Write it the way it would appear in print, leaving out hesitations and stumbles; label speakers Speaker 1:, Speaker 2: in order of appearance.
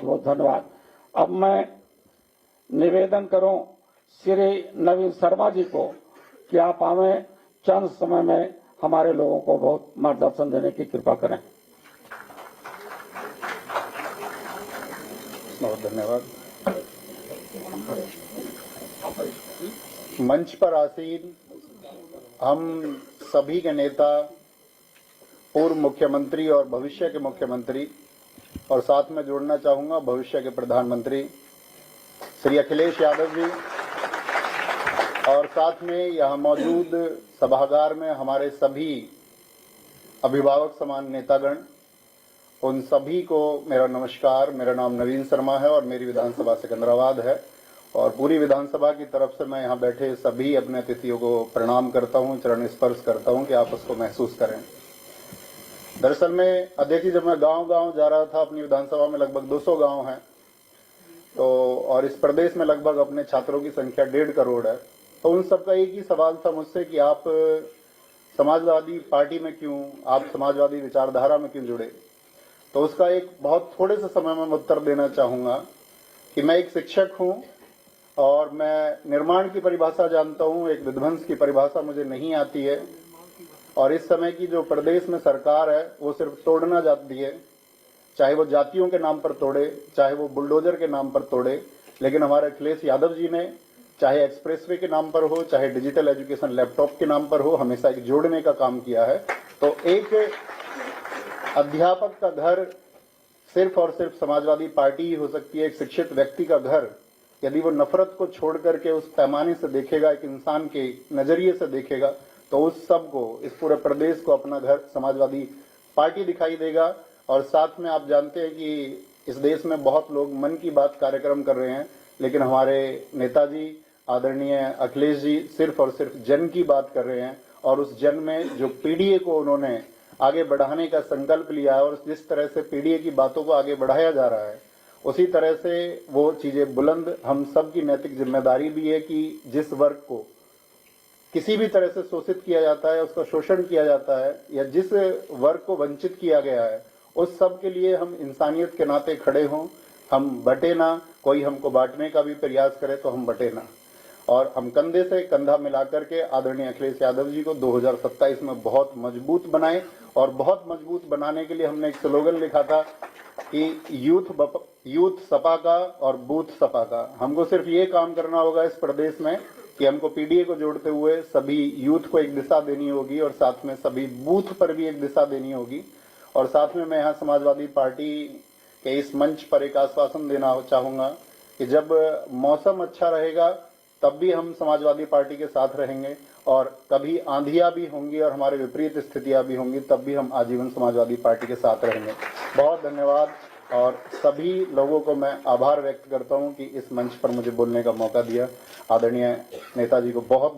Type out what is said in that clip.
Speaker 1: बहुत धन्यवाद। अब मैं निवेदन करूं श्री नवीन शर्मा जी को कि आप हमें चंद समय में हमारे लोगों को बहुत मार्गदर्शन देने की कृपा करें।
Speaker 2: बहुत धन्यवाद। मंच पर आसीन हम सभी के नेता, पूर्व मुख्यमंत्री और भविष्य के मुख्यमंत्री, और साथ में जोड़ना चाहूंगा भविष्य के प्रधानमंत्री श्री अखिलेश यादव जी, और साथ में यहाँ मौजूद सभागार में हमारे सभी अभिभावक समान नेतागण, उन सभी को मेरा नमस्कार। मेरा नाम नवीन शर्मा है और मेरी विधानसभा सिकंदराबाद है, और पूरी विधानसभा की तरफ से मैं यहाँ बैठे सभी अपने अतिथियों को प्रणाम करता हूँ, चरण स्पर्श करता हूँ कि आप उसको महसूस करें। दरअसल में अध्यक्ष जी, जब मैं गांव-गांव जा रहा था, अपनी विधानसभा में लगभग 200 गांव हैं, तो और इस प्रदेश में लगभग अपने छात्रों की संख्या 1.5 करोड़ है, तो उन सबका एक ही सवाल था मुझसे कि आप समाजवादी पार्टी में क्यों, आप समाजवादी विचारधारा में क्यों जुड़े। तो उसका एक बहुत थोड़े से समय में उत्तर देना चाहूँगा कि मैं एक शिक्षक हूँ और मैं निर्माण की परिभाषा जानता हूँ, एक विध्वंस की परिभाषा मुझे नहीं आती है। और इस समय की जो प्रदेश में सरकार है वो सिर्फ तोड़ना चाहती है, चाहे वो जातियों के नाम पर तोड़े, चाहे वो बुलडोजर के नाम पर तोड़े। लेकिन हमारे अखिलेश यादव जी ने चाहे एक्सप्रेसवे के नाम पर हो, चाहे डिजिटल एजुकेशन लैपटॉप के नाम पर हो, हमेशा एक जोड़ने का काम किया है। तो एक अध्यापक का घर सिर्फ और सिर्फ समाजवादी पार्टी ही हो सकती है। एक शिक्षित व्यक्ति का घर यदि वो नफरत को छोड़ करके उस पैमाने से देखेगा, एक इंसान के नजरिए से देखेगा, तो उस सब को, इस पूरे प्रदेश को अपना घर समाजवादी पार्टी दिखाई देगा। और साथ में आप जानते हैं कि इस देश में बहुत लोग मन की बात कार्यक्रम कर रहे हैं, लेकिन हमारे नेताजी आदरणीय अखिलेश जी सिर्फ और सिर्फ जन की बात कर रहे हैं। और उस जन में जो पीडीए को उन्होंने आगे बढ़ाने का संकल्प लिया है, और जिस तरह से पीडीए की बातों को आगे बढ़ाया जा रहा है, उसी तरह से वो चीजें बुलंद हम सब की नैतिक जिम्मेदारी भी है कि जिस वर्ग को किसी भी तरह से शोषित किया जाता है, उसका शोषण किया जाता है, या जिस वर्ग को वंचित किया गया है, उस सब के लिए हम इंसानियत के नाते खड़े हों। हम बटे ना, कोई हमको बांटने का भी प्रयास करे तो हम बटे ना, और हम कंधे से कंधा मिलाकर के आदरणीय अखिलेश यादव जी को 2027 में बहुत मजबूत बनाएं। और बहुत मजबूत बनाने के लिए हमने एक स्लोगन लिखा था कि यूथ सपा का और बूथ सपा का। हमको सिर्फ ये काम करना होगा इस प्रदेश में कि हमको पीडीए को जोड़ते हुए सभी यूथ को एक दिशा देनी होगी, और साथ में सभी बूथ पर भी एक दिशा देनी होगी। और साथ में मैं यहाँ समाजवादी पार्टी के इस मंच पर एक आश्वासन देना चाहूँगा कि जब मौसम अच्छा रहेगा तब भी हम समाजवादी पार्टी के साथ रहेंगे, और कभी आंधियां भी होंगी और हमारे विपरीत स्थितियां भी होंगी, तब भी हम आजीवन समाजवादी पार्टी के साथ रहेंगे। बहुत धन्यवाद, और सभी लोगों को मैं आभार व्यक्त करता हूं कि इस मंच पर मुझे बोलने का मौका दिया। आदरणीय नेताजी को बहुत बहुत